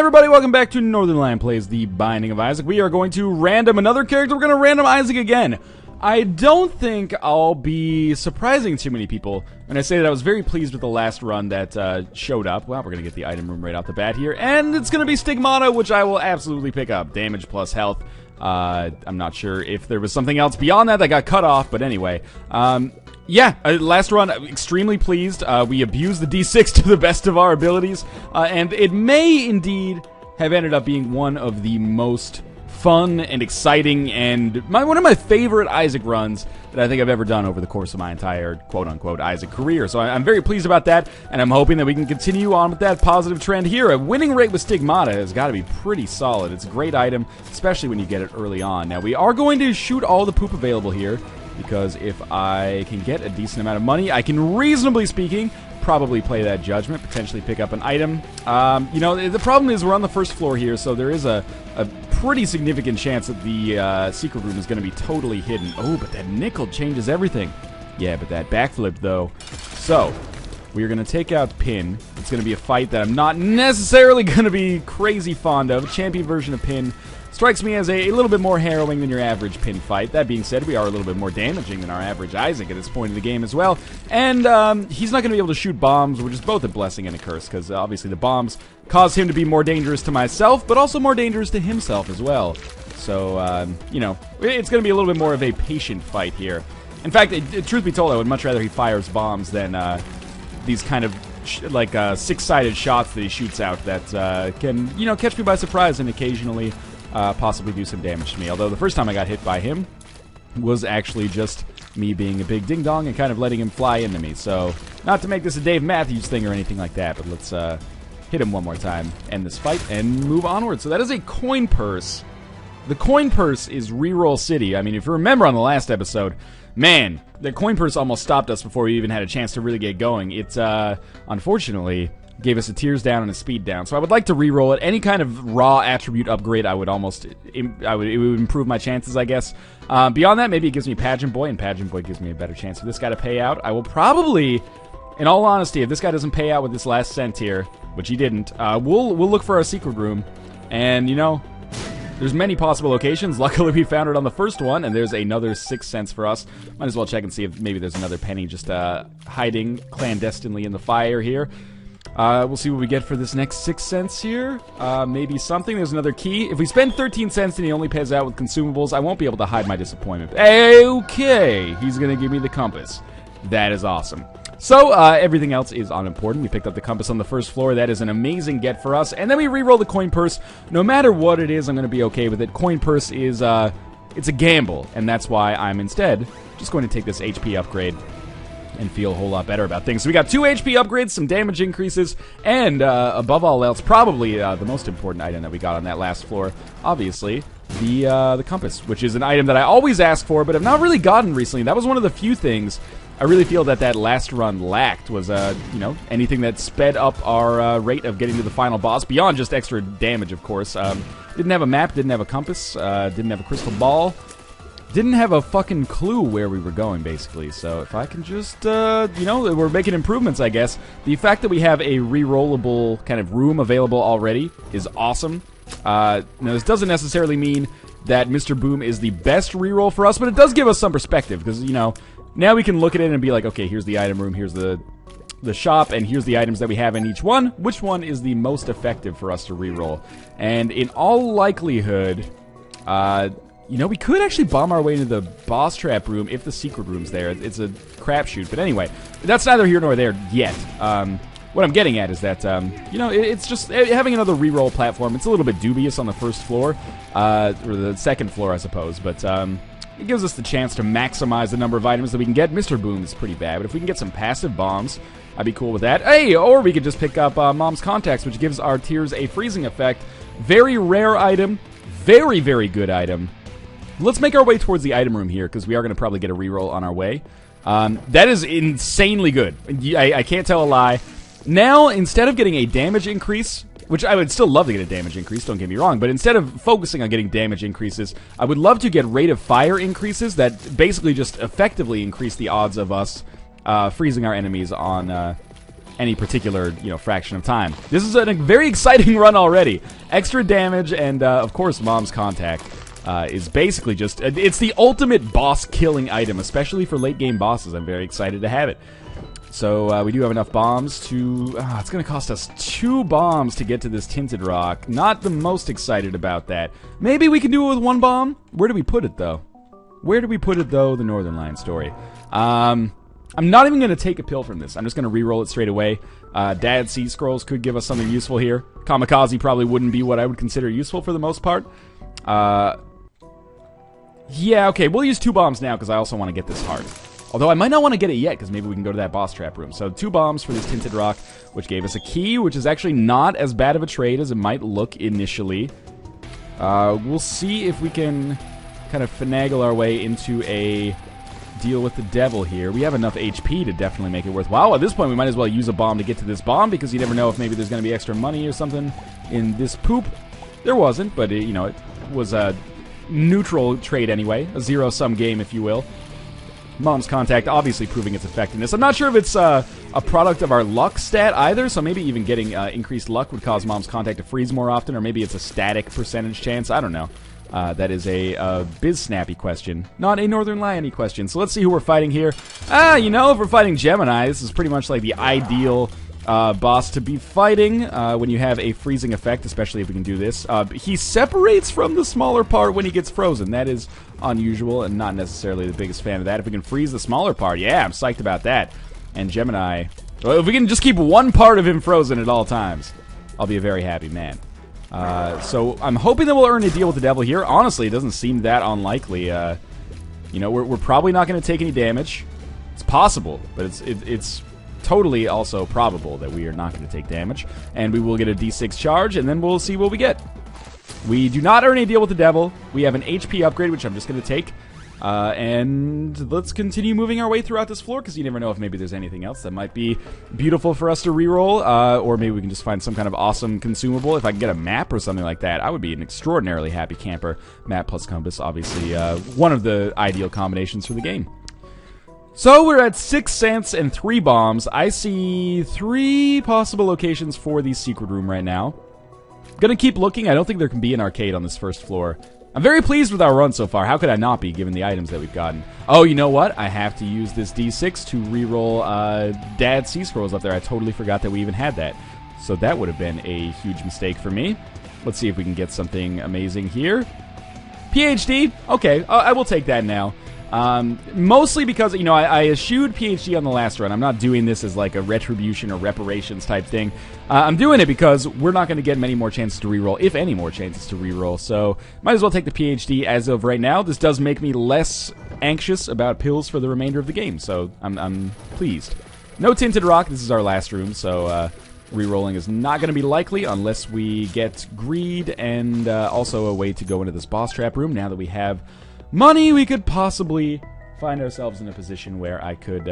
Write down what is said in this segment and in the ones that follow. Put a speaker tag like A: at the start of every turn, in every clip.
A: everybody, welcome back to Northernlion Plays The Binding of Isaac. We are going to random another character. We're going to random Isaac again. I don't think I'll be surprising too many people when I say that I was very pleased with the last run that showed up. Well, we're going to get the item room right off the bat here. And it's going to be STIGMATA, which I will absolutely pick up. Damage plus health. I'm not sure if there was something else beyond that got cut off, but anyway. Yeah, last run, extremely pleased. We abused the D6 to the best of our abilities, and it may indeed have ended up being one of the most fun and exciting and one of my favorite Isaac runs that I think I've ever done over the course of my entire quote-unquote Isaac career. So I'm very pleased about that, and I'm hoping that we can continue on with that positive trend here. A winning rate with STIGMATA has got to be pretty solid. It's a great item, especially when you get it early on. Now, we are going to shoot all the poop available here, because if I can get a decent amount of money, I can, reasonably speaking, probably play that judgment, potentially pick up an item. You know, the problem is we're on the first floor here, so there is a pretty significant chance that the secret room is going to be totally hidden. Oh, but that nickel changes everything. Yeah, but that backflip, though. So, we're going to take out Pin. It's going to be a fight that I'm not necessarily going to be crazy fond of. A champion version of Pin strikes me as a little bit more harrowing than your average Pin fight. That being said, we are a little bit more damaging than our average Isaac at this point in the game as well. And he's not going to be able to shoot bombs, which is both a blessing and a curse, because obviously the bombs cause him to be more dangerous to myself, but also more dangerous to himself as well. So, you know, it's going to be a little bit more of a patient fight here. In fact, truth be told, I would much rather he fires bombs than these kind of six-sided shots that he shoots out that can, you know, catch me by surprise and occasionally possibly do some damage to me. Although the first time I got hit by him was actually just me being a big ding-dong and kind of letting him fly into me. So, not to make this a Dave Matthews thing or anything like that, but let's hit him one more time, end this fight, and move onward. So that is a coin purse. The coin purse is Reroll City. I mean, if you remember on the last episode, man, the coin purse almost stopped us before we even had a chance to really get going. It, unfortunately, gave us a tears down and a speed down. So I would like to re-roll it. Any kind of raw attribute upgrade, it would improve my chances, I guess. Beyond that, maybe it gives me Pageant Boy, and Pageant Boy gives me a better chance for this guy to pay out. I will probably, in all honesty, if this guy doesn't pay out with this last cent here, which he didn't, we'll look for our secret room. And, you know, there's many possible locations. Luckily, we found it on the first one, and there's another 6 cents for us. Might as well check and see if maybe there's another penny just hiding clandestinely in the fire here. We'll see what we get for this next 6 cents here. Maybe something. There's another key. If we spend 13 cents and he only pays out with consumables, I won't be able to hide my disappointment. Okay, he's going to give me the compass. That is awesome. So, everything else is unimportant. We picked up the compass on the first floor. That is an amazing get for us. And then we re-roll the coin purse. No matter what it is, I'm going to be okay with it. Coin purse is, it's a gamble. And that's why I'm instead just going to take this HP upgrade and feel a whole lot better about things. So we got 2 HP upgrades, some damage increases, and above all else, probably the most important item that we got on that last floor, obviously, the compass, which is an item that I always ask for, but have not really gotten recently. That was one of the few things I really feel that last run lacked, was, you know, anything that sped up our rate of getting to the final boss, beyond just extra damage, of course. Didn't have a map, didn't have a compass, didn't have a crystal ball. Didn't have a fucking clue where we were going, basically. So if I can just, you know, we're making improvements, I guess. The fact that we have a re-rollable kind of room available already is awesome. Now, this doesn't necessarily mean that Mr. Boom is the best re-roll for us, but it does give us some perspective, because, you know, now we can look at it and be like, okay, here's the item room, here's the shop, and here's the items that we have in each one. Which one is the most effective for us to re-roll? And in all likelihood, you know, we could actually bomb our way into the boss trap room if the secret room's there. It's a crapshoot. But anyway, that's neither here nor there yet. What I'm getting at is that, you know, it's just having another reroll platform. It's a little bit dubious on the first floor, or the second floor, I suppose. But it gives us the chance to maximize the number of items that we can get. Mr. Boom is pretty bad, but if we can get some passive bombs, I'd be cool with that. Hey, or we could just pick up Mom's Contacts, which gives our tears a freezing effect. Very rare item. Very, very good item. Let's make our way towards the item room here, because we are going to probably get a reroll on our way. That is insanely good. I can't tell a lie. Now, instead of getting a damage increase, which I would still love to get a damage increase, don't get me wrong, but instead of focusing on getting damage increases, I would love to get rate of fire increases that basically just effectively increase the odds of us freezing our enemies on any particular, fraction of time. This is a very exciting run already. Extra damage and, of course, Mom's Contact is basically just... it's the ultimate boss-killing item, especially for late-game bosses. I'm very excited to have it. So we do have enough bombs to... it's going to cost us 2 bombs to get to this Tinted Rock. Not the most excited about that. Maybe we can do it with 1 bomb? Where do we put it, though? Where do we put it, though? The Northernlion story. I'm not even going to take a pill from this. I'm just going to re-roll it straight away. Dad Sea Scrolls could give us something useful here. Kamikaze probably wouldn't be what I would consider useful for the most part. Yeah, okay, we'll use 2 bombs now because I also want to get this heart. Although I might not want to get it yet, because maybe we can go to that boss trap room. So 2 bombs for this Tinted Rock, which gave us a key, which is actually not as bad of a trade as it might look initially. We'll see if we can kind of finagle our way into a deal with the devil here. We have enough HP to definitely make it worthwhile. At this point, we might as well use a bomb to get to this bomb, because you never know if maybe there's going to be extra money or something in this poop. There wasn't, but it was a neutral trade anyway. A zero-sum game, if you will. Mom's Contact obviously proving its effectiveness. I'm not sure if it's a product of our luck stat either, so maybe even getting increased luck would cause Mom's Contact to freeze more often, or maybe it's a static percentage chance. I don't know. That is a biz-snappy question, not a Northernlion-y question. So let's see who we're fighting here. If we're fighting Gemini, this is pretty much like the ideal boss to be fighting when you have a freezing effect, especially if we can do this. He separates from the smaller part when he gets frozen. That is unusual and not necessarily the biggest fan of that. If we can freeze the smaller part, yeah, I'm psyched about that. And Gemini, well, if we can just keep 1 part of him frozen at all times, I'll be a very happy man. So I'm hoping that we'll earn a deal with the devil here. Honestly, it doesn't seem that unlikely. We're probably not going to take any damage. It's possible, but it's totally also probable that we are not going to take damage. And we will get a D6 charge, and then we'll see what we get. We do not earn a deal with the devil. We have an HP upgrade, which I'm just going to take. And let's continue moving our way throughout this floor, because you never know if maybe there's anything else that might be beautiful for us to reroll, or maybe we can just find some kind of awesome consumable. If I can get a map or something like that, I would be an extraordinarily happy camper. Map plus compass, obviously, one of the ideal combinations for the game. So we're at 6 cents and 3 bombs. I see 3 possible locations for the secret room right now. Gonna keep looking. I don't think there can be an arcade on this first floor. I'm very pleased with our run so far. How could I not be, given the items that we've gotten? Oh, you know what? I have to use this D6 to reroll Dad's Sea Scrolls up there. I totally forgot that we even had that. So that would have been a huge mistake for me. Let's see if we can get something amazing here. PhD? Okay, I will take that now. Mostly because, I eschewed PhD on the last run. I'm not doing this as like a retribution or reparations type thing. I'm doing it because we're not going to get many more chances to reroll, if any more chances to reroll. So might as well take the PhD as of right now. This does make me less anxious about pills for the remainder of the game, so I'm pleased. No Tinted Rock. This is our last room, so rerolling is not going to be likely unless we get greed and also a way to go into this boss trap room. Now that we have money, we could possibly find ourselves in a position where I could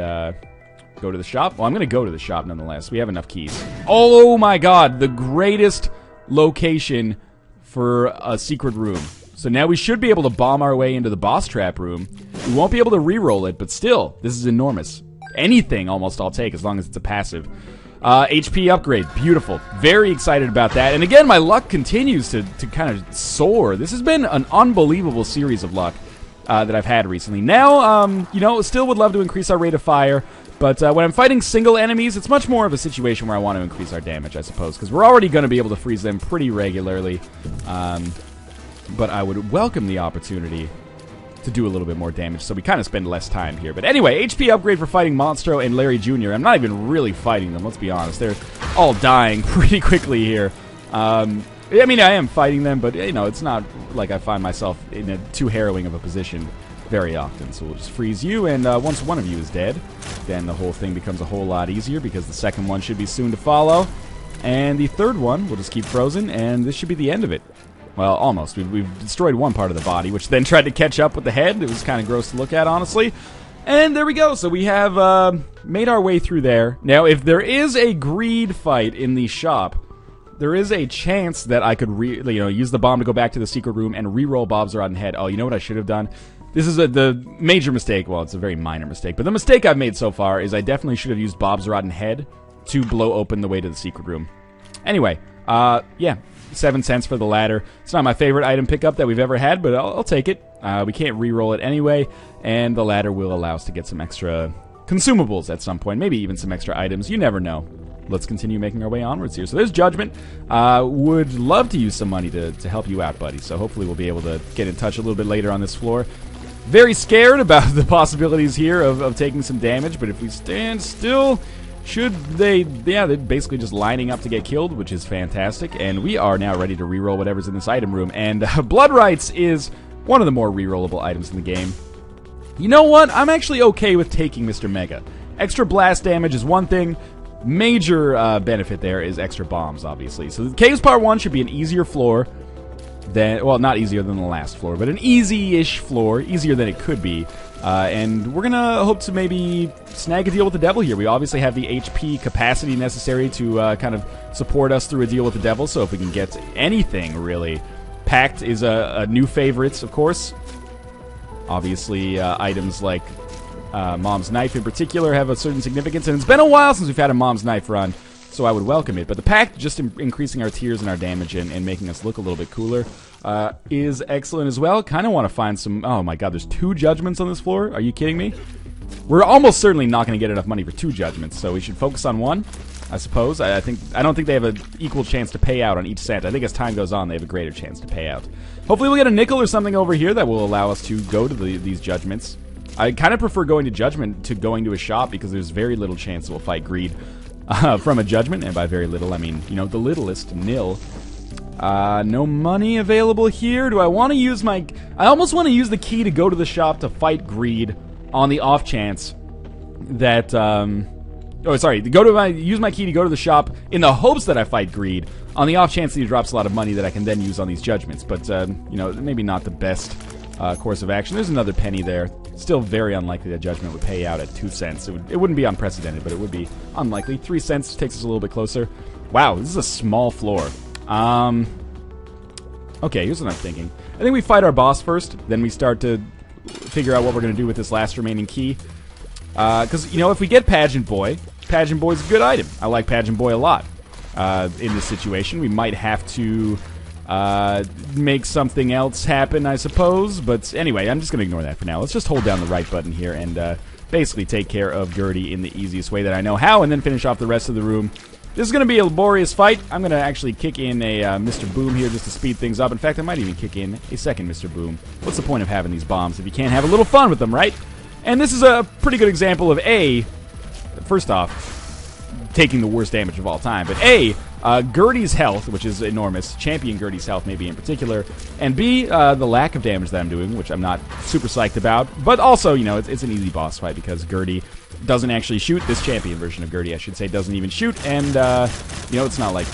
A: go to the shop. Well, I'm going to go to the shop nonetheless. We have enough keys. Oh my god, the greatest location for a secret room. So now we should be able to bomb our way into the boss trap room. We won't be able to re-roll it, but still, this is enormous. Anything almost I'll take as long as it's a passive. HP upgrade, beautiful. Very excited about that. And again, my luck continues to kind of soar. This has been an unbelievable series of luck that I've had recently. Now, still would love to increase our rate of fire, but when I'm fighting single enemies, it's much more of a situation where I want to increase our damage, I suppose, because we're already going to be able to freeze them pretty regularly. But I would welcome the opportunity to do a little bit more damage, so we kind of spend less time here. But anyway, HP upgrade for fighting Monstro and Larry Jr. I'm not even really fighting them, let's be honest. They're all dying pretty quickly here. I mean, I am fighting them, but, it's not like I find myself in a too harrowing of a position very often. So we'll just freeze you, and once one of you is dead, then the whole thing becomes a whole lot easier, because the second one should be soon to follow. And the third one will just keep frozen, and this should be the end of it. Well, almost. We've destroyed one part of the body, which then tried to catch up with the head. It was kind of gross to look at, honestly. And there we go. So we have made our way through there. Now, if there is a greed fight in the shop, there is a chance that I could use the bomb to go back to the secret room and re-roll Bob's Rotten Head. Oh, you know what I should have done? This is the major mistake. Well, it's a very minor mistake. But the mistake I've made so far is I definitely should have used Bob's Rotten Head to blow open the way to the secret room. Anyway, yeah, 7 cents for the ladder. It's not my favorite item pickup that we've ever had, but I'll take it. We can't re-roll it anyway, and the ladder will allow us to get some extra consumables at some point, maybe even some extra items. You never know. Let's continue making our way onwards here. So there's Judgment. Would love to use some money to help you out, buddy, so hopefully we'll be able to get in touch a little bit later on this floor. Very scared about the possibilities here of taking some damage, but if we stand still, should they... Yeah, they're basically just lining up to get killed, which is fantastic, and we are now ready to reroll whatever's in this item room, and Blood Rights is one of the more rerollable items in the game. You know what? I'm actually okay with taking Mr. Mega. Extra blast damage is one thing. Major benefit there is extra bombs, obviously. So Caves Part 1 should be an easier floor than... Well, not easier than the last floor, but an easy-ish floor. Easier than it could be. And we're going to hope to maybe snag a deal with the devil here. We obviously have the HP capacity necessary to kind of support us through a deal with the devil, so if we can get anything, really. Pact is a new favorite, of course. Obviously, items like Mom's Knife in particular have a certain significance, and it's been a while since we've had a Mom's Knife run, so I would welcome it. But the Pact, just increasing our tiers and our damage and making us look a little bit cooler, is excellent as well. Kind of want to find some... Oh my god, there's 2 Judgments on this floor? Are you kidding me? We're almost certainly not going to get enough money for 2 Judgments, so we should focus on 1, I suppose. I don't think they have an equal chance to pay out on each cent. I think as time goes on, they have a greater chance to pay out. Hopefully we'll get a nickel or something over here that will allow us to go to these Judgments. I kind of prefer going to Judgment to going to a shop because there's very little chance we'll fight Greed from a Judgment, and by very little, I mean, you know, the littlest, nil. No money available here. Do I want to use my... I almost want to use the key to go to the shop to fight Greed on the off chance that... Oh, sorry. Use my key to go to the shop in the hopes that I fight Greed on the off chance that he drops a lot of money that I can then use on these Judgments. But, you know, maybe not the best course of action. There's another penny there. Still very unlikely that Judgment would pay out at 2 cents. It wouldn't be unprecedented, but it would be unlikely. 3 cents takes us a little bit closer. Wow, this is a small floor. Okay, here's what I'm thinking. I think we fight our boss first, then we start to figure out what we're going to do with this last remaining key. Because, you know, if we get Pageant Boy's a good item. I like Pageant Boy a lot. In this situation, we might have to make something else happen, I suppose. But anyway, I'm just going to ignore that for now. Let's just hold down the right button here and basically take care of Gertie in the easiest way that I know how, and then finish off the rest of the room. This is going to be a laborious fight. I'm going to actually kick in a Mr. Boom here just to speed things up. In fact, I might even kick in a second Mr. Boom. What's the point of having these bombs if you can't have a little fun with them, right? And this is a pretty good example of A, first off, taking the worst damage of all time, but A, Gertie's health, which is enormous, Champion Gertie's health maybe in particular, and B, the lack of damage that I'm doing, which I'm not super psyched about, but also, you know, it's an easy boss fight because Gertie doesn't actually shoot. This Champion version of Gertie, I should say, doesn't even shoot, and, you know, it's not like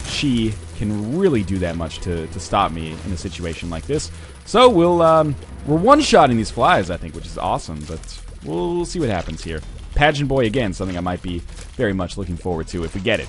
A: she can really do that much to stop me in a situation like this. So we're one-shotting these flies, I think, which is awesome, but we'll see what happens here. Pageant Boy, again, something I might be very much looking forward to if we get it.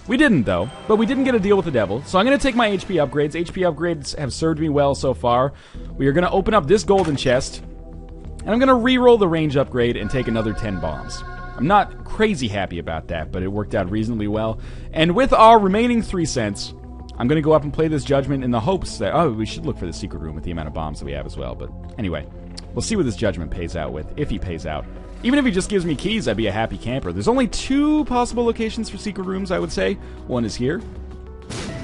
A: We didn't, though, but we didn't get a deal with the devil, so I'm going to take my HP upgrades. HP upgrades have served me well so far. We are going to open up this golden chest, and I'm going to re-roll the range upgrade and take another 10 bombs. I'm not crazy happy about that, but it worked out reasonably well. And with our remaining 3 cents, I'm going to go up and play this Judgment in the hopes that... Oh, we should look for the secret room with the amount of bombs that we have as well, but anyway. We'll see what this Judgment pays out with, if he pays out. Even if he just gives me keys, I'd be a happy camper. There's only 2 possible locations for secret rooms, I would say. One is here,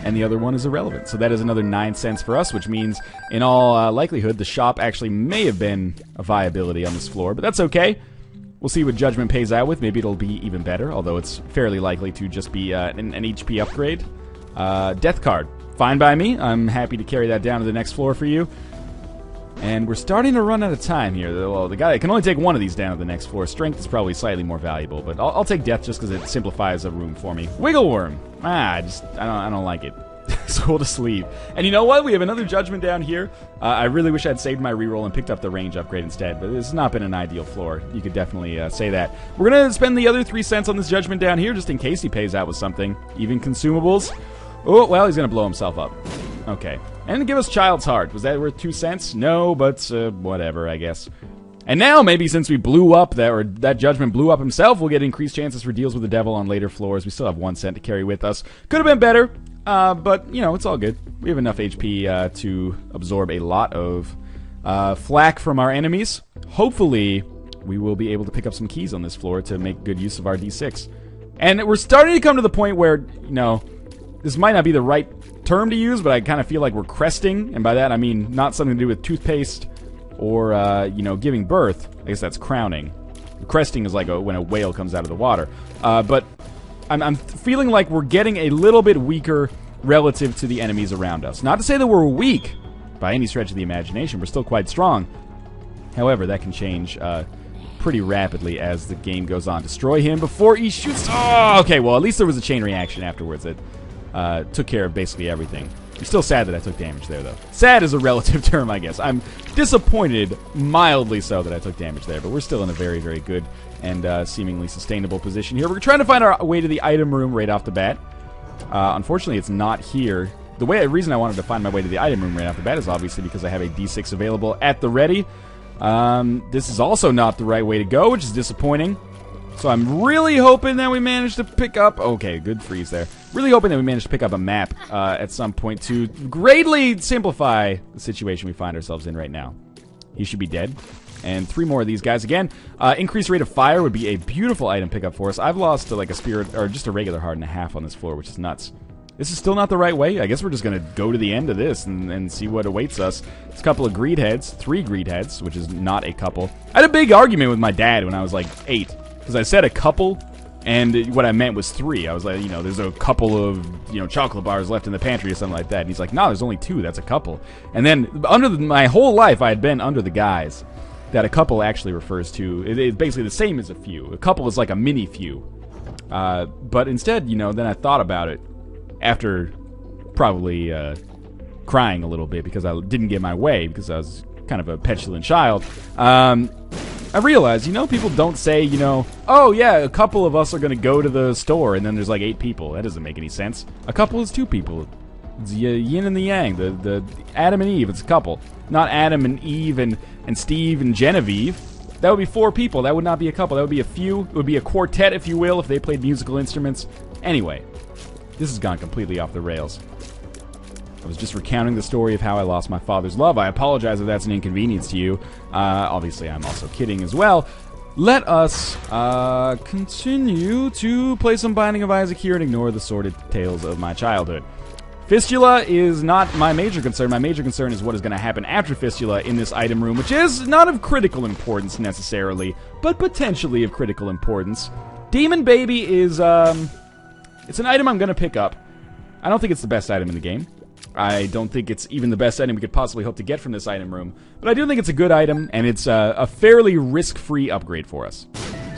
A: and the other one is irrelevant. So that is another 9 cents for us, which means, in all likelihood, the shop actually may have been a viability on this floor, but that's okay. We'll see what Judgment pays out with. Maybe it'll be even better, although it's fairly likely to just be an HP upgrade. Death card. Fine by me. I'm happy to carry that down to the next floor for you. And we're starting to run out of time here. Well, the guy can only take one of these down to the next floor. Strength is probably slightly more valuable, but I'll take death just because it simplifies a room for me. Wiggle worm. I don't like it. So we'll just leave. And you know what? We have another Judgment down here. I really wish I'd saved my reroll and picked up the range upgrade instead, but this has not been an ideal floor. You could definitely say that. We're going to spend the other 3 cents on this Judgment down here just in case he pays out with something. Even consumables. Oh, well, he's going to blow himself up. Okay. And give us Child's Heart. Was that worth 2 cents? No, but whatever, I guess. And now, maybe since we blew up that judgment blew up himself, we'll get increased chances for deals with the devil on later floors. We still have 1 cent to carry with us. Could have been better, but, you know, it's all good. We have enough HP to absorb a lot of flack from our enemies. Hopefully, we will be able to pick up some keys on this floor to make good use of our D6. And we're starting to come to the point where, you know, this might not be the right term to use, but I kind of feel like we're cresting. And by that, I mean not something to do with toothpaste or, you know, giving birth. I guess that's crowning. Cresting is like when a whale comes out of the water. But I'm feeling like we're getting a little bit weaker relative to the enemies around us. Not to say that we're weak by any stretch of the imagination. We're still quite strong. However, that can change pretty rapidly as the game goes on. Destroy him before he shoots. Oh, okay, well, at least there was a chain reaction afterwards that took care of basically everything. I'm still sad that I took damage there, though. Sad is a relative term, I guess. I'm disappointed, mildly so, that I took damage there, but we're still in a very, very good and seemingly sustainable position here. We're trying to find our way to the item room right off the bat. Unfortunately, it's not here. The reason I wanted to find my way to the item room right off the bat is obviously because I have a D6 available at the ready. This is also not the right way to go, which is disappointing. So I'm really hoping that we manage to pick up... Okay, good freeze there. Really hoping that we manage to pick up a map at some point to greatly simplify the situation we find ourselves in right now. He should be dead. And 3 more of these guys again. Increased rate of fire would be a beautiful item pickup for us. I've lost like a spirit, or just a regular heart and a half on this floor, which is nuts. This is still not the right way. I guess we're just going to go to the end of this and see what awaits us. It's a couple of greed heads, 3 greed heads, which is not a couple. I had a big argument with my dad when I was like 8. Because I said a couple, and what I meant was 3. I was like, you know, there's a couple of, you know, chocolate bars left in the pantry or something like that. And he's like, no, there's only 2. That's a couple. And then my whole life, I had been under the guise that a couple actually refers to, it's basically the same as a few. A couple is like a mini few. But instead, you know, then I thought about it after probably crying a little bit because I didn't get my way because I was kind of a petulant child. I realized, you know, people don't say, you know, oh yeah, a couple of us are going to go to the store and then there's like 8 people. That doesn't make any sense. A couple is 2 people. It's yin and the yang, the Adam and Eve, it's a couple. Not Adam and Eve and Steve and Genevieve. That would be 4 people. That would not be a couple. That would be a few. It would be a quartet, if you will, if they played musical instruments. Anyway, this has gone completely off the rails. I was just recounting the story of how I lost my father's love. I apologize if that's an inconvenience to you. Obviously, I'm also kidding as well. Let us continue to play some Binding of Isaac here and ignore the sordid tales of my childhood. Fistula is not my major concern. My major concern is what is going to happen after Fistula in this item room, which is not of critical importance necessarily, but potentially of critical importance. Demon Baby is, it's an item I'm going to pick up. I don't think it's the best item in the game. I don't think it's even the best item we could possibly hope to get from this item room. But I do think it's a good item, and it's a fairly risk-free upgrade for us.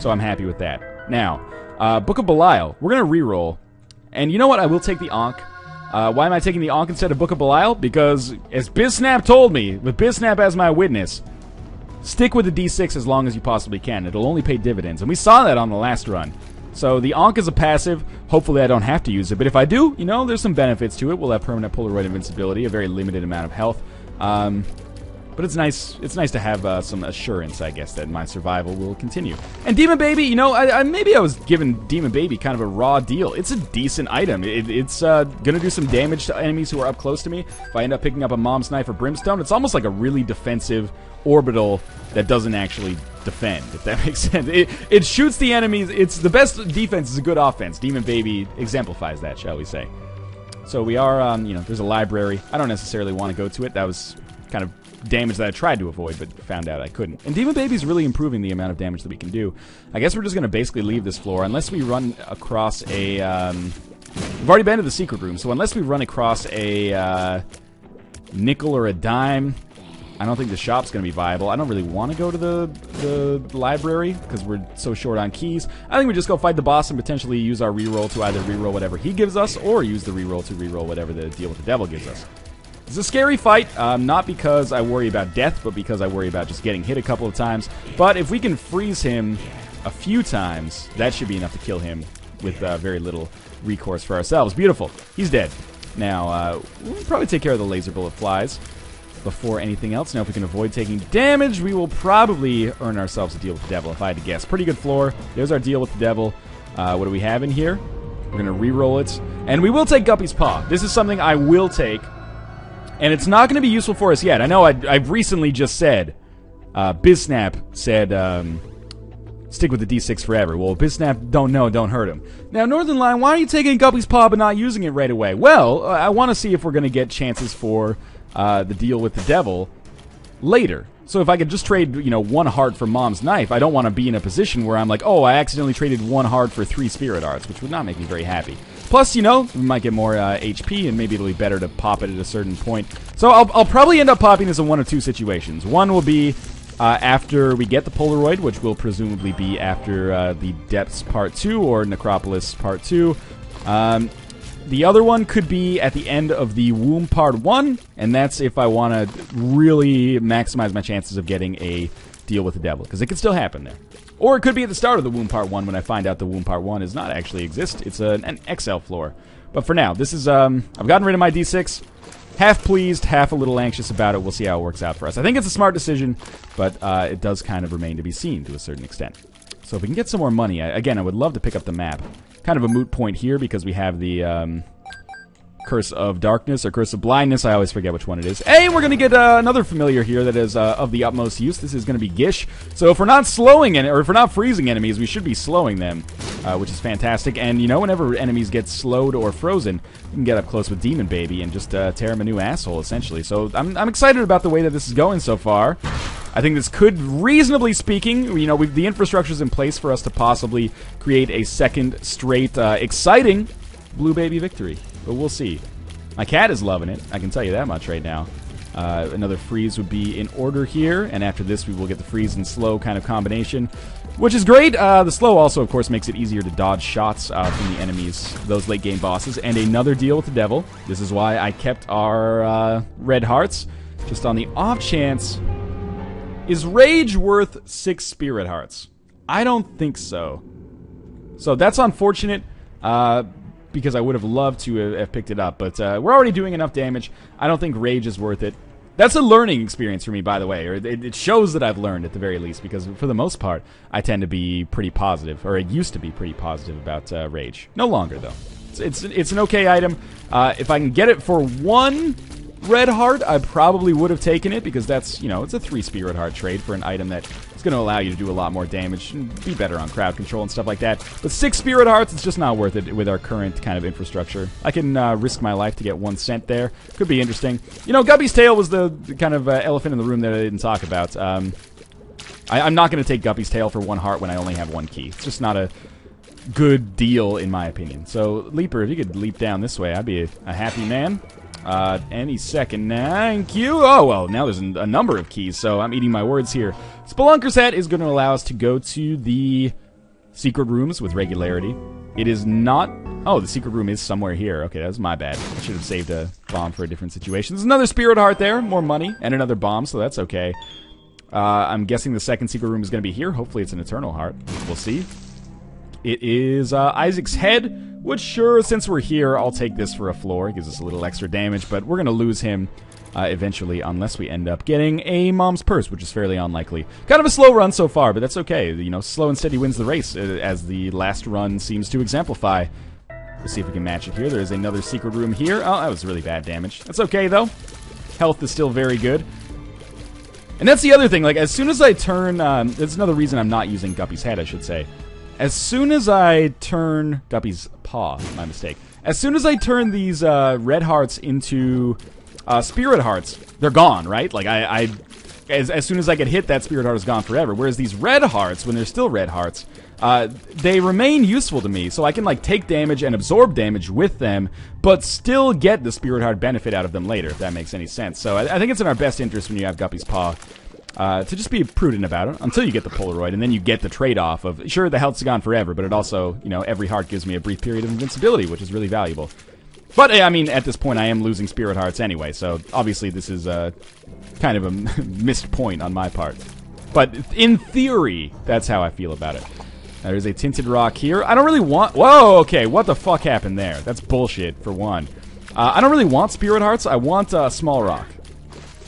A: So I'm happy with that. Now, Book of Belial. We're going to reroll. And you know what? I will take the Ankh. Why am I taking the Ankh instead of Book of Belial? Because, as BizSnap told me, with BizSnap as my witness, stick with the D6 as long as you possibly can. It'll only pay dividends. And we saw that on the last run. So the Ankh is a passive. Hopefully I don't have to use it. But if I do, you know, there's some benefits to it. We'll have permanent Polaroid invincibility, a very limited amount of health. But it's nice to have some assurance, I guess, that my survival will continue. And Demon Baby, you know, maybe I was giving Demon Baby kind of a raw deal. It's a decent item. It's going to do some damage to enemies who are up close to me. If I end up picking up a Mom's Knife or Brimstone, it's almost like a really defensive orbital that doesn't actually defend, if that makes sense. It shoots the enemies. It's the best defense is a good offense. Demon Baby exemplifies that, shall we say. So we are, you know, there's a library. I don't necessarily want to go to it. That was kind of damage that I tried to avoid, but found out I couldn't. And Demon Baby's really improving the amount of damage that we can do. I guess we're just going to basically leave this floor, unless we run across a, we've already been to the secret room, so unless we run across a, nickel or a dime, I don't think the shop's going to be viable. I don't really want to go to the library, because we're so short on keys. I think we just go fight the boss and potentially use our reroll to either reroll whatever he gives us, or use the reroll to reroll whatever the deal with the devil gives us. It's a scary fight, not because I worry about death, but because I worry about just getting hit a couple of times. But if we can freeze him a few times, that should be enough to kill him with very little recourse for ourselves. Beautiful. He's dead. Now, we'll probably take care of the laser bullet flies. before anything else. Now, if we can avoid taking damage, we will probably earn ourselves a deal with the devil, if I had to guess. Pretty good floor. There's our deal with the devil. What do we have in here? We're going to re-roll it. And we will take Guppy's Paw. This is something I will take. And it's not going to be useful for us yet. I know I've recently just said, BizSnap said, stick with the D6 forever. Well, BizSnap don't hurt him. Now, Northernlion, why are you taking Guppy's Paw but not using it right away? Well, I want to see if we're going to get chances for the deal with the devil later. So if I could just trade, you know, 1 heart for Mom's Knife, I don't want to be in a position where I'm like, oh, I accidentally traded 1 heart for 3 Spirit Hearts, which would not make me very happy. Plus, you know, we might get more HP, and maybe it'll be better to pop it at a certain point. So I'll probably end up popping this in 1 of 2 situations. One will be after we get the Polaroid, which will presumably be after the Depths Part 2 or Necropolis Part 2. The other one could be at the end of the Womb Part 1, and that's if I want to really maximize my chances of getting a deal with the devil, because it could still happen there. Or it could be at the start of the Womb Part 1 when I find out the Womb Part 1 does not actually exist. It's an XL floor. But for now, this is, I've gotten rid of my D6. Half pleased, half a little anxious about it. We'll see how it works out for us. I think it's a smart decision, but it does kind of remain to be seen to a certain extent. So if we can get some more money, again, I would love to pick up the map. Kind of a moot point here because we have the Curse of Darkness or Curse of Blindness. I always forget which one it is. Hey, we're going to get another familiar here that is of the utmost use. This is going to be Gish. So if we're not slowing or if we're not freezing enemies, we should be slowing them, which is fantastic. And, you know, whenever enemies get slowed or frozen, you can get up close with Demon Baby and just tear him a new asshole, essentially. So I'm excited about the way that this is going so far. I think this could, reasonably speaking, you know, the infrastructure's in place for us to possibly create a second straight, exciting Blue Baby victory. But we'll see. My cat is loving it. I can tell you that much right now. Another freeze would be in order here, and after this we will get the freeze and slow kind of combination, which is great. The slow also, of course, makes it easier to dodge shots from the enemies, those late game bosses. And another deal with the devil. This is why I kept our red hearts, just on the off chance. Is Rage worth 6 Spirit Hearts? I don't think so. So that's unfortunate, because I would have loved to have picked it up, but we're already doing enough damage. I don't think Rage is worth it. That's a learning experience for me, by the way, or it shows that I've learned at the very least, because for the most part, I tend to be pretty positive, or I used to be pretty positive about Rage. No longer, though. It's an okay item. If I can get it for 1 red heart, I probably would have taken it, because that's, you know, it's a 3 Spirit Heart trade for an item that is going to allow you to do a lot more damage and be better on crowd control and stuff like that. But 6 Spirit Hearts, it's just not worth it with our current kind of infrastructure. I can risk my life to get 1 cent there. Could be interesting. You know, Guppy's Tail was the kind of elephant in the room that I didn't talk about. I'm not going to take Guppy's Tail for 1 heart when I only have 1 key. It's just not a good deal, in my opinion. So, Leaper, if you could leap down this way, I'd be a happy man. Any second. Thank you. Oh, well, now there's a number of keys, so I'm eating my words here. Spelunker's Hat is going to allow us to go to the secret rooms with regularity. It is not... Oh, the secret room is somewhere here. Okay, that was my bad. I should have saved a bomb for a different situation. There's another Spirit Heart there, more money, and another bomb, so that's okay. I'm guessing the second secret room is going to be here. Hopefully it's an Eternal Heart. We'll see. It is Isaac's head. Which, sure, since we're here, I'll take this for a floor. It gives us a little extra damage, but we're going to lose him eventually unless we end up getting a Mom's Purse, which is fairly unlikely. Kind of a slow run so far, but that's okay. You know, slow and steady wins the race, as the last run seems to exemplify. Let's see if we can match it here. There's another secret room here. Oh, that was really bad damage. That's okay, though. Health is still very good. And that's the other thing. Like, as soon as I turn... that's another reason I'm not using Guppy's Head, I should say. As soon as I turn... Guppy's Paw, my mistake. As soon as I turn these red hearts into Spirit Hearts, they're gone, right? Like, as soon as I get hit, that Spirit Heart is gone forever. Whereas these red hearts, when they're still red hearts, they remain useful to me. So I can, like, take damage and absorb damage with them, but still get the Spirit Heart benefit out of them later, if that makes any sense. So I think it's in our best interest when you have Guppy's Paw. To just be prudent about it until you get the Polaroid, and then you get the trade-off of, sure, the health's gone forever, but it also, you know, every heart gives me a brief period of invincibility, which is really valuable. But, I mean, at this point, I am losing Spirit Hearts anyway, so obviously this is kind of a missed point on my part. But in theory, that's how I feel about it. There's a Tinted Rock here. I don't really want... Whoa, okay, what the fuck happened there? That's bullshit, for one. I don't really want Spirit Hearts. I want Small Rock.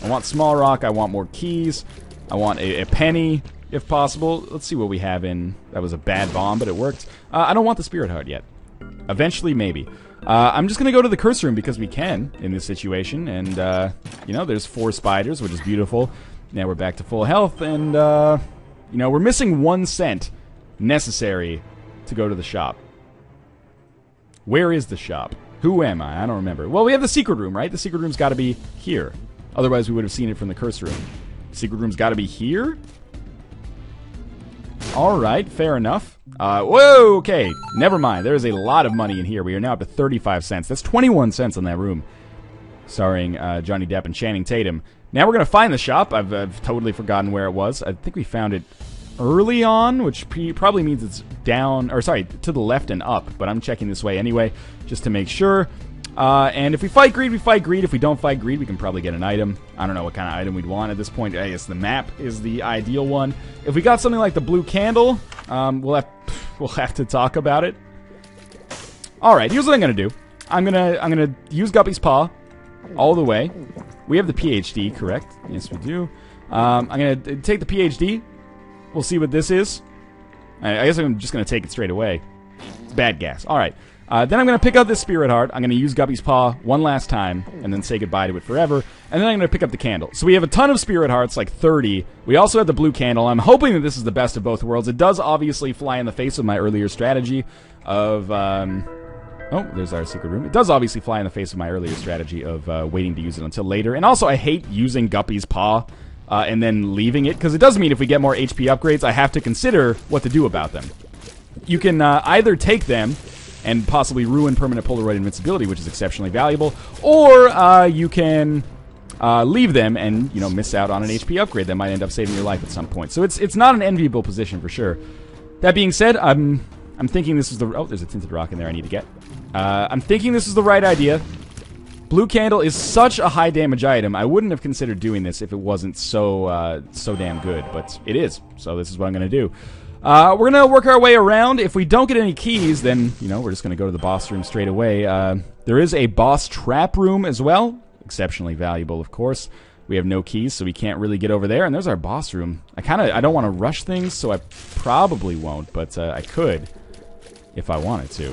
A: I I want small rock. I want more keys. I want a penny, if possible. Let's see what we have in... That was a bad bomb, but it worked. I don't want the spirit heart yet. Eventually, maybe. I'm just going to go to the curse room because we can in this situation. And, you know, there's 4 spiders, which is beautiful. Now we're back to full health. And, you know, we're missing 1 cent necessary to go to the shop. Where is the shop? Who am I? I don't remember. Well, we have the secret room, right? The secret room's got to be here. Otherwise, we would have seen it from the curse room. Secret room's got to be here? Alright, fair enough. Whoa, okay. Never mind. There is a lot of money in here. We are now up to 35 cents. That's 21 cents on that room. Starring Johnny Depp and Channing Tatum. Now we're going to find the shop. I've totally forgotten where it was. I think we found it early on, which probably means it's down, or sorry, to the left and up. But I'm checking this way anyway, just to make sure. And if we fight greed, we fight greed. If we don't fight greed, we can probably get an item. I don't know what kind of item we'd want at this point. I guess the map is the ideal one. If we got something like the blue candle, we'll have to talk about it. All right, here's what I'm gonna do. I'm gonna use Guppy's Paw all the way. We have the PhD, correct? Yes, we do. I'm gonna take the PhD. We'll see what this is. I guess I'm just gonna take it straight away. It's bad gas. All right. Then I'm going to pick up this Spirit Heart. I'm going to use Guppy's Paw one last time, and then say goodbye to it forever. And then I'm going to pick up the candle. So we have a ton of Spirit Hearts, like 30. We also have the blue candle. I'm hoping that this is the best of both worlds. It does obviously fly in the face of my earlier strategy of... Oh, there's our secret room. It does obviously fly in the face of my earlier strategy of waiting to use it until later. And also, I hate using Guppy's Paw and then leaving it, because it does mean if we get more HP upgrades, I have to consider what to do about them. You can either take them and possibly ruin permanent Polaroid invincibility, which is exceptionally valuable, or you can leave them and, you know, miss out on an HP upgrade that might end up saving your life at some point. So it's not an enviable position for sure. That being said, I'm thinking this is the... Oh, there's a tinted rock in there I need to get. I'm thinking this is the right idea. Blue Candle is such a high damage item. I wouldn't have considered doing this if it wasn't so damn good, but it is. So this is what I'm going to do. We're going to work our way around. If we don't get any keys, then, you know, we're just going to go to the boss room straight away. There is a boss trap room as well. Exceptionally valuable, of course. We have no keys, so we can't really get over there. And there's our boss room. I don't want to rush things, so I probably won't, but I could if I wanted to.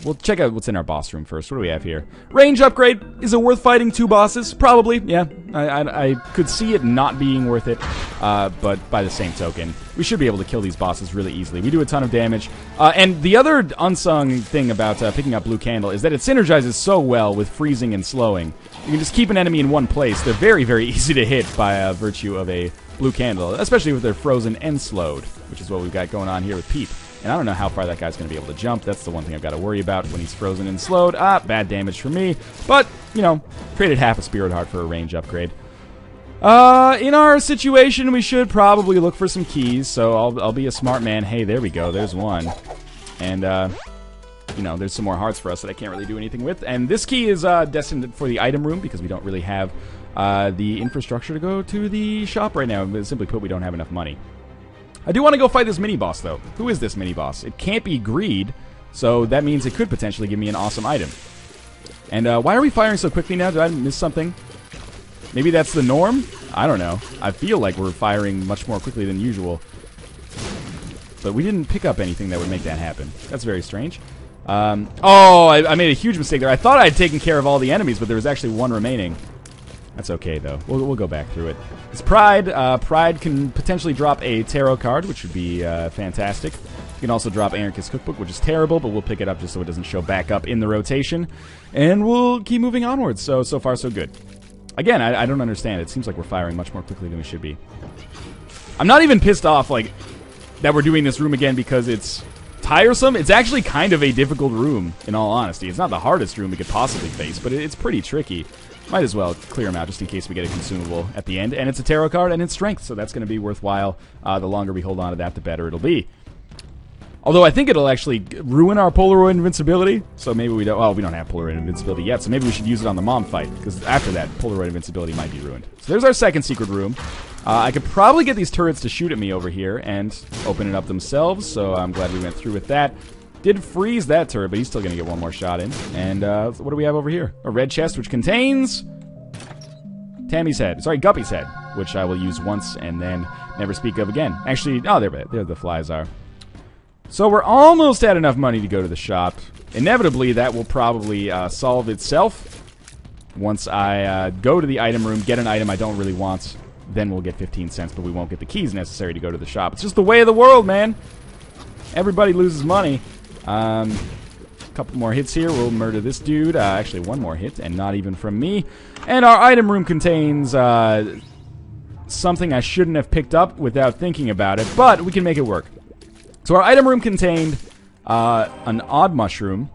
A: We'll check out what's in our boss room first. What do we have here? Range upgrade. Is it worth fighting 2 bosses? Probably, yeah. I could see it not being worth it, but by the same token, we should be able to kill these bosses really easily. We do a ton of damage. And the other unsung thing about picking up Blue Candle is that it synergizes so well with freezing and slowing. You can just keep an enemy in one place. They're very, very easy to hit by virtue of a Blue Candle, especially if they're frozen and slowed, which is what we've got going on here with Peep. And I don't know how far that guy's going to be able to jump. That's the one thing I've got to worry about when he's frozen and slowed. Bad damage for me. But, you know, traded half a Spirit Heart for a range upgrade. In our situation, we should probably look for some keys. So I'll be a smart man. Hey, there we go. There's one. And, you know, there's some more hearts for us that I can't really do anything with. And this key is destined for the item room because we don't really have the infrastructure to go to the shop right now. Simply put, we don't have enough money. I do want to go fight this mini-boss, though. Who is this mini-boss? It can't be Greed, so that means it could potentially give me an awesome item. And why are we firing so quickly now? Did I miss something? Maybe that's the norm? I don't know. I feel like we're firing much more quickly than usual. But we didn't pick up anything that would make that happen. That's very strange. I made a huge mistake there. I thought I had taken care of all the enemies, but there was actually one remaining. That's okay, though. We'll go back through it. It's Pride. Pride can potentially drop a tarot card, which would be fantastic. You can also drop Anarchist Cookbook, which is terrible, but we'll pick it up just so it doesn't show back up in the rotation. And we'll keep moving onwards. So far, so good. Again, I don't understand. It seems like we're firing much more quickly than we should be. I'm not even pissed off, like, that we're doing this room again because it's tiresome. It's actually kind of a difficult room, in all honesty. It's not the hardest room we could possibly face, but it's pretty tricky. Might as well clear them out just in case we get a consumable at the end. And it's a tarot card and it's strength, so that's going to be worthwhile. The longer we hold on to that, the better it'll be. Although I think it'll actually ruin our Polaroid invincibility. So maybe we don't... Well, we don't have Polaroid invincibility yet, so maybe we should use it on the mom fight. Because after that, Polaroid invincibility might be ruined. So there's our second secret room. I could probably get these turrets to shoot at me over here and open it up themselves. So I'm glad we went through with that. Did freeze that turret, but he's still going to get one more shot in. And what do we have over here? A red chest, which contains Tammy's head. Sorry, Guppy's head, which I will use once and then never speak of again. Actually, oh, there the flies are. So we're almost at enough money to go to the shop. Inevitably, that will probably solve itself. Once I go to the item room, get an item I don't really want, then we'll get 15 cents, but we won't get the keys necessary to go to the shop. It's just the way of the world, man. Everybody loses money. Couple more hits here. We'll murder this dude. Actually, one more hit, and not even from me. And our item room contains something I shouldn't have picked up without thinking about it, but we can make it work. So our item room contained an odd mushroom.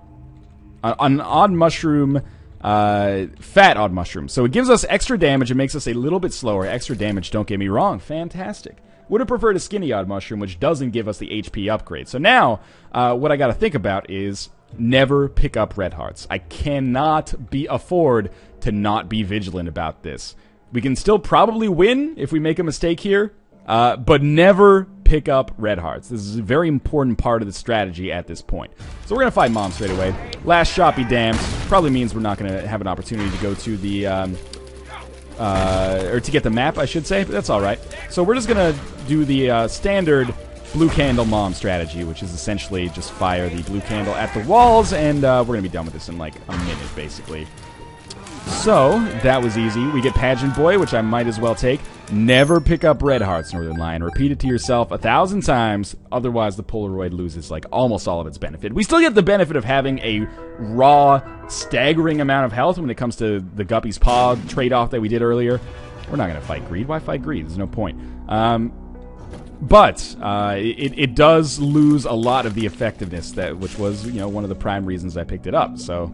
A: An odd mushroom, fat odd mushroom. So it gives us extra damage. It makes us a little bit slower. Extra damage, don't get me wrong. Fantastic. Would have preferred a skinny odd mushroom, which doesn't give us the HP upgrade. So now, what I got to think about is never pick up red hearts. I cannot afford to not be vigilant about this. We can still probably win if we make a mistake here, but never pick up red hearts. This is a very important part of the strategy at this point. So we're going to fight Mom straight away. Last shot be damned. Probably means we're not going to have an opportunity to go to the, or to get the map, I should say, but that's alright. So we're just going to do the standard blue candle mom strategy, which is essentially just fire the blue candle at the walls, and we're going to be done with this in like a minute, basically. So, that was easy. We get Pageant Boy, which I might as well take. Never pick up red hearts, Northernlion. Repeat it to yourself 1,000 times, otherwise the Polaroid loses like almost all of its benefit. We still get the benefit of having a raw, staggering amount of health when it comes to the Guppy's Paw trade-off that we did earlier. We're not going to fight greed. Why fight greed? There's no point. But it does lose a lot of the effectiveness, which was, you know, one of the prime reasons I picked it up. So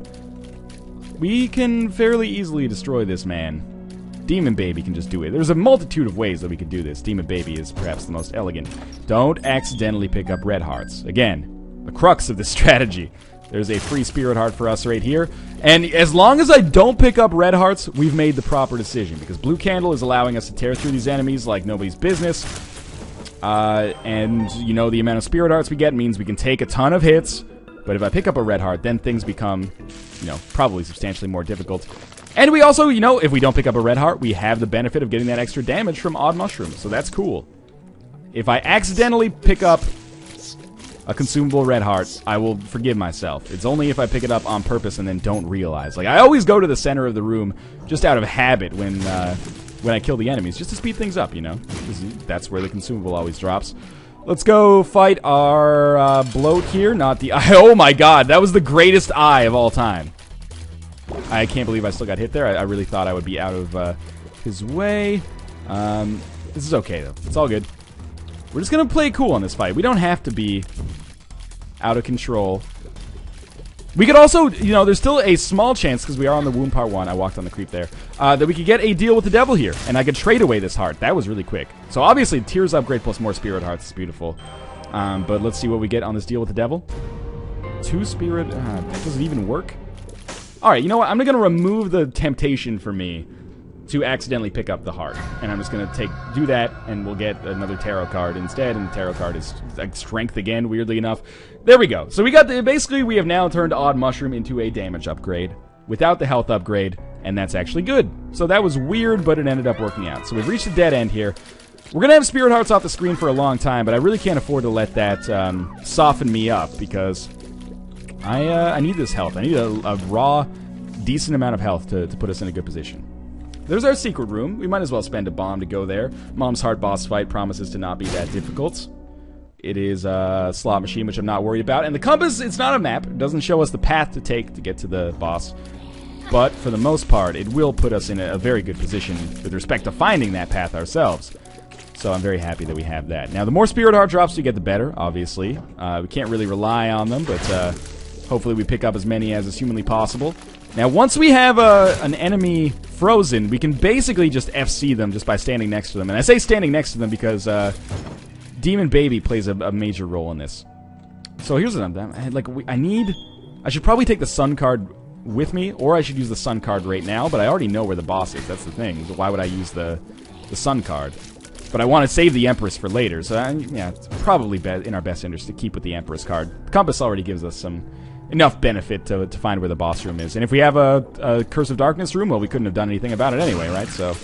A: we can fairly easily destroy this man. Demon Baby can just do it. There's a multitude of ways that we could do this. Demon Baby is perhaps the most elegant. Don't accidentally pick up red hearts. Again, the crux of this strategy. There's a free spirit heart for us right here. And as long as I don't pick up red hearts, we've made the proper decision. Because Blue Candle is allowing us to tear through these enemies like nobody's business. And, you know, the amount of spirit hearts we get means we can take a ton of hits. But if I pick up a red heart, then things become, you know, probably substantially more difficult. And we also, you know, if we don't pick up a red heart, we have the benefit of getting that extra damage from odd mushrooms. So that's cool. If I accidentally pick up a consumable red heart, I will forgive myself. It's only if I pick it up on purpose and then don't realize. Like, I always go to the center of the room just out of habit when I kill the enemies, just to speed things up, you know. That's where the consumable always drops. Let's go fight our bloat here, not the eye. Oh my god, that was the greatest eye of all time. I can't believe I still got hit there. I really thought I would be out of his way. This is okay, though. It's all good. We're just going to play cool on this fight. We don't have to be out of control. We could also, you know, there's still a small chance, because we are on the wound part 1, I walked on the creep there, that we could get a deal with the devil here, and I could trade away this heart. That was really quick. So obviously, tears upgrade plus more spirit hearts is beautiful. But let's see what we get on this deal with the devil. 2 spirit, does it even work? Alright, you know what, I'm going to remove the temptation for me to accidentally pick up the heart. And I'm just going to do that, and we'll get another tarot card instead, and the tarot card is like strength again, weirdly enough. There we go. So we got basically we have now turned Odd Mushroom into a damage upgrade without the health upgrade, and that's actually good. So that was weird, but it ended up working out. So we've reached a dead end here. We're going to have Spirit Hearts off the screen for a long time, but I really can't afford to let that soften me up, because I need this health. I need a raw, decent amount of health to put us in a good position. There's our secret room. We might as well spend a bomb to go there. Mom's Heart boss fight promises to not be that difficult. It is a slot machine, which I'm not worried about. And the compass, it's not a map. It doesn't show us the path to take to get to the boss. But for the most part, it will put us in a very good position with respect to finding that path ourselves. So I'm very happy that we have that. Now, the more Spirit Heart drops you get, the better, obviously. We can't really rely on them, but hopefully we pick up as many as is humanly possible. Now, once we have an enemy frozen, we can basically just FC them just by standing next to them. And I say standing next to them because Demon Baby plays a major role in this. So here's what I should probably take the Sun card with me, or I should use the Sun card right now, but I already know where the boss is. That's the thing. So why would I use the Sun card? But I want to save the Empress for later, so yeah, it's probably in our best interest to keep with the Empress card. The compass already gives us some enough benefit to find where the boss room is. And if we have a Curse of Darkness room, well, we couldn't have done anything about it anyway, right? So,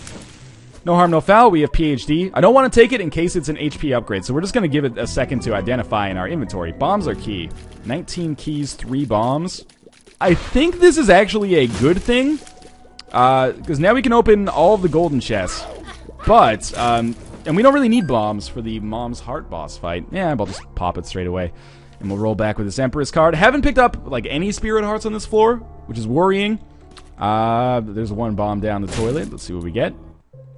A: no harm, no foul. We have PhD. I don't want to take it in case it's an HP upgrade, so we're just going to give it a second to identify in our inventory. Bombs are key. 19 keys, 3 bombs. I think this is actually a good thing, because now we can open all of the golden chests. But, and we don't really need bombs for the Mom's Heart boss fight. Yeah, I'll just pop it straight away. And we'll roll back with this Empress card. Haven't picked up, like, any Spirit Hearts on this floor, which is worrying. There's one bomb down the toilet. Let's see what we get.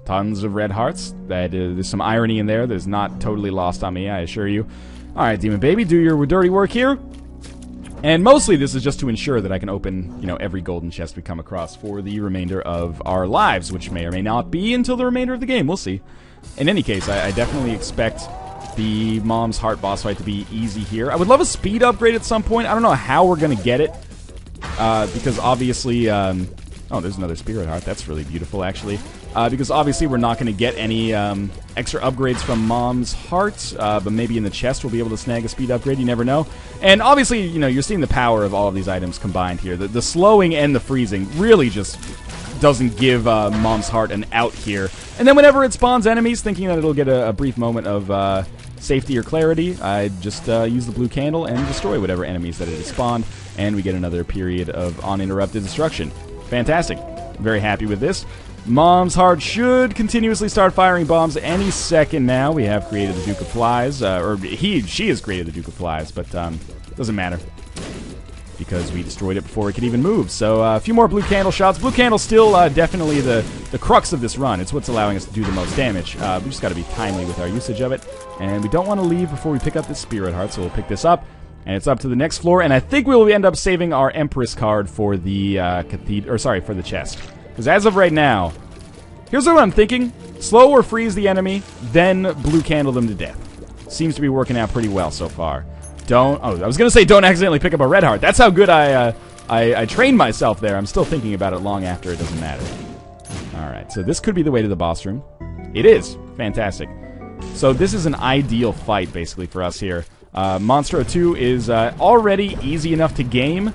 A: Tons of red hearts. There's some irony in there that is not totally lost on me, I assure you. Alright, Demon Baby, do your dirty work here. And mostly this is just to ensure that I can open, you know, every golden chest we come across for the remainder of our lives, which may or may not be until the remainder of the game. We'll see. In any case, I definitely expect the Mom's Heart boss fight to be easy here. I would love a speed upgrade at some point. I don't know how we're going to get it. Because obviously... oh, there's another Spirit Heart. That's really beautiful, actually. Because obviously we're not going to get any extra upgrades from Mom's Heart, but maybe in the chest we'll be able to snag a speed upgrade. You never know. And obviously, you know, you're seeing the power of all of these items combined here. The slowing and the freezing really just doesn't give Mom's Heart an out here. And then whenever it spawns enemies, thinking that it'll get a brief moment of safety or clarity, I just use the blue candle and destroy whatever enemies that it has spawned, and we get another period of uninterrupted destruction. Fantastic. Very happy with this. Mom's Heart should continuously start firing bombs any second now. We have created the Duke of Flies, she has created the Duke of Flies, but doesn't matter because we destroyed it before it could even move. So a few more blue candle shots. Blue candle's still definitely the crux of this run. It's what's allowing us to do the most damage. We just got to be timely with our usage of it, and we don't want to leave before we pick up this Spirit Heart, so we'll pick this up. And it's up to the next floor, and I think we'll end up saving our Empress card for the for the chest. Because as of right now, here's what I'm thinking. Slow or freeze the enemy, then blue candle them to death. Seems to be working out pretty well so far. I was going to say don't accidentally pick up a red heart. That's how good I trained myself there. I'm still thinking about it long after it doesn't matter. Alright, so this could be the way to the boss room. It is. Fantastic. So this is an ideal fight, basically, for us here. Monstro 2 is already easy enough to game,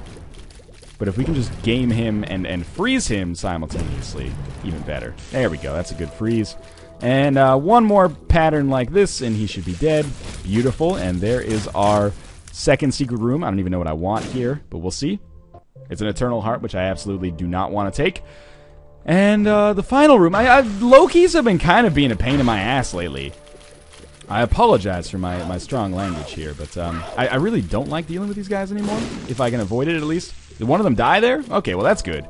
A: but if we can just game him and freeze him simultaneously, even better. There we go, that's a good freeze. And one more pattern like this, and he should be dead. Beautiful, and there is our second secret room. I don't even know what I want here, but we'll see. It's an Eternal Heart, which I absolutely do not want to take. And the final room, low-keys have been kind of being a pain in my ass lately. I apologize for my strong language here, but I really don't like dealing with these guys anymore, if I can avoid it at least. Did one of them die there? Okay, well that's good.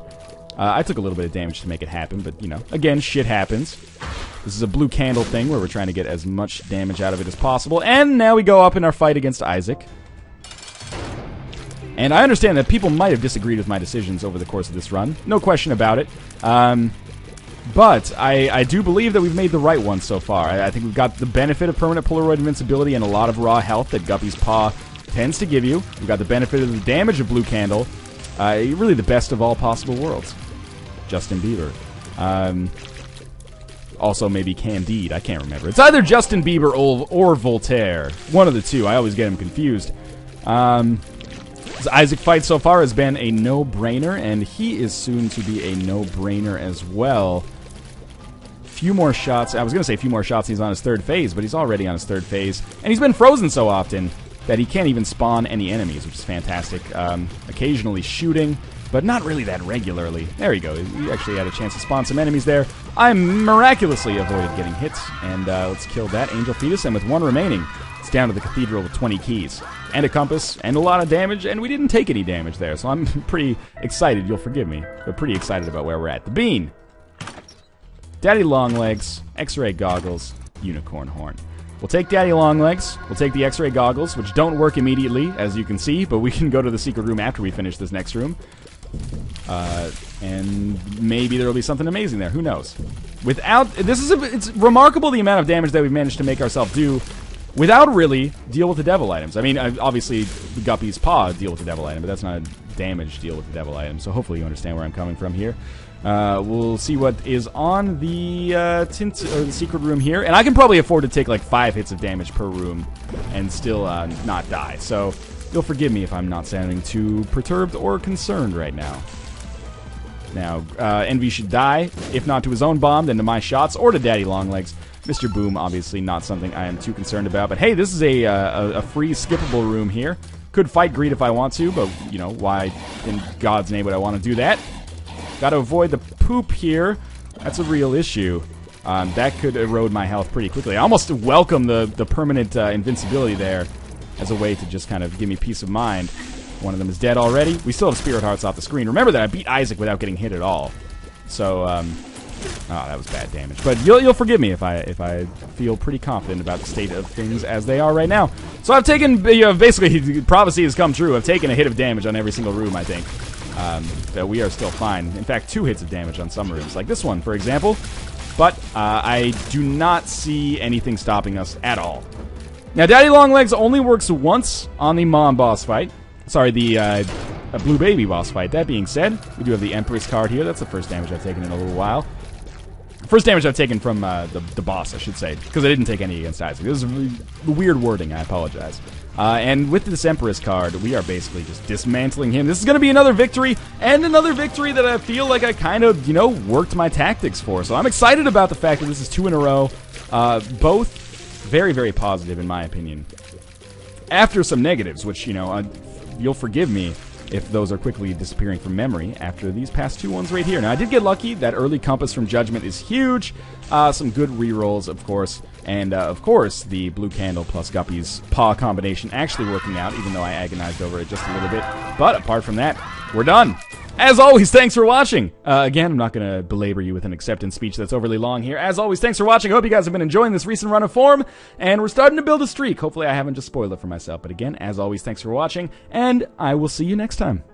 A: I took a little bit of damage to make it happen, but, you know, again, shit happens. This is a blue candle thing where we're trying to get as much damage out of it as possible, and now we go up in our fight against Isaac. And I understand that people might have disagreed with my decisions over the course of this run. No question about it. But I do believe that we've made the right one so far. I think we've got the benefit of permanent Polaroid invincibility and a lot of raw health that Guppy's Paw tends to give you. We've got the benefit of the damage of Blue Candle. Really the best of all possible worlds. Justin Bieber. Also maybe Candide. I can't remember. It's either Justin Bieber or Voltaire. One of the two. I always get him confused. This Isaac fight so far has been a no-brainer, and he is soon to be a no-brainer as well. Few more shots. I was going to say a few more shots and he's on his third phase, but he's already on his third phase. And he's been frozen so often that he can't even spawn any enemies, which is fantastic. Occasionally shooting, but not really that regularly. There you go. He actually had a chance to spawn some enemies there. I miraculously avoided getting hits, and let's kill that Angel Fetus, and with one remaining, it's down to the Cathedral with 20 keys. And a compass, and a lot of damage, and we didn't take any damage there, so I'm pretty excited, you'll forgive me, but pretty excited about where we're at. The Bean. Daddy Longlegs, X-ray goggles, unicorn horn. We'll take Daddy Longlegs, we'll take the X-ray goggles, which don't work immediately, as you can see, but we can go to the secret room after we finish this next room. And maybe there will be something amazing there, who knows. It's remarkable the amount of damage that we've managed to make ourselves do without really deal with the devil items. I mean, obviously, the Guppy's Paw deal with the devil item, but that's not a damage deal with the devil item, so hopefully you understand where I'm coming from here. We'll see what is on the the secret room here, and I can probably afford to take like 5 hits of damage per room and still not die. So You'll forgive me if I'm not sounding too perturbed or concerned right now. Now, Envy should die, if not to his own bomb, then to my shots, or to Daddy Longlegs. Mr. Boom, obviously not something I am too concerned about, but hey, this is a free, skippable room here. Could fight Greed if I want to, but, you know, why in God's name would I want to do that? Gotta avoid the poop here. That's a real issue. That could erode my health pretty quickly. I almost welcome the permanent invincibility there as a way to just kind of give me peace of mind. One of them is dead already. We still have Spirit Hearts off the screen. Remember that I beat Isaac without getting hit at all. So, oh, that was bad damage. But you'll forgive me if I feel pretty confident about the state of things as they are right now. So I've taken, basically, prophecy has come true. I've taken a hit of damage on every single room, I think. But we are still fine. In fact, 2 hits of damage on some rooms, like this one, for example. But I do not see anything stopping us at all. Now, Daddy Longlegs only works once on the Mom boss fight. Sorry, the Blue Baby boss fight. That being said, we do have the Empress card here. That's the first damage I've taken in a little while. First damage I've taken from the boss, I should say, because I didn't take any against Isaac. This is weird wording, I apologize. And with this Empress card, we are basically just dismantling him. This is going to be another victory, and another victory that I feel like I kind of, you know, worked my tactics for. So I'm excited about the fact that this is 2 in a row. Both very, very positive, in my opinion. After some negatives, which, you know, you'll forgive me if those are quickly disappearing from memory after these past 2 ones right here. Now, I did get lucky. That early Compass from Judgment is huge. Some good rerolls, of course. And, of course, the Blue Candle plus Guppy's paw combination actually working out, even though I agonized over it just a little bit. But apart from that, we're done. As always, thanks for watching. Again, I'm not going to belabor you with an acceptance speech that's overly long here. As always, thanks for watching. I hope you guys have been enjoying this recent run of form, and we're starting to build a streak. Hopefully I haven't just spoiled it for myself. But again, as always, thanks for watching, and I will see you next time.